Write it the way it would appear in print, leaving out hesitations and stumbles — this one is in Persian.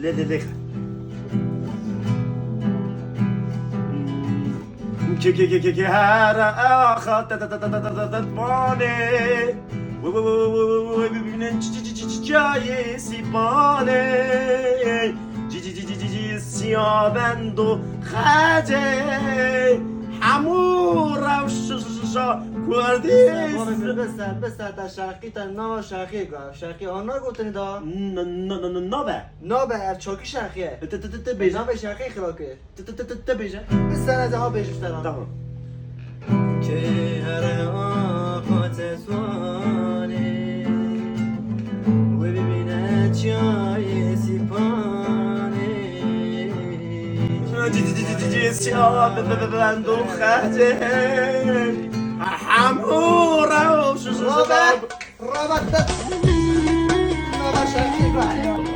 لی که هر آخات تتمانه ببینن جای سیبانه سیابند و خجه همون روششا کردیست بسر در شرقی تا نام شرقی گفت شرقی آنها گفتنی دا نابه نام چاکی شرقیه بیجه نام شرقی خلاکه بیجه بسر از ها بیشتران دارم که هر آفات سوانه و ببینه چای سیپانه سیابند و خجه همون روششا رابط نام شرقی گفت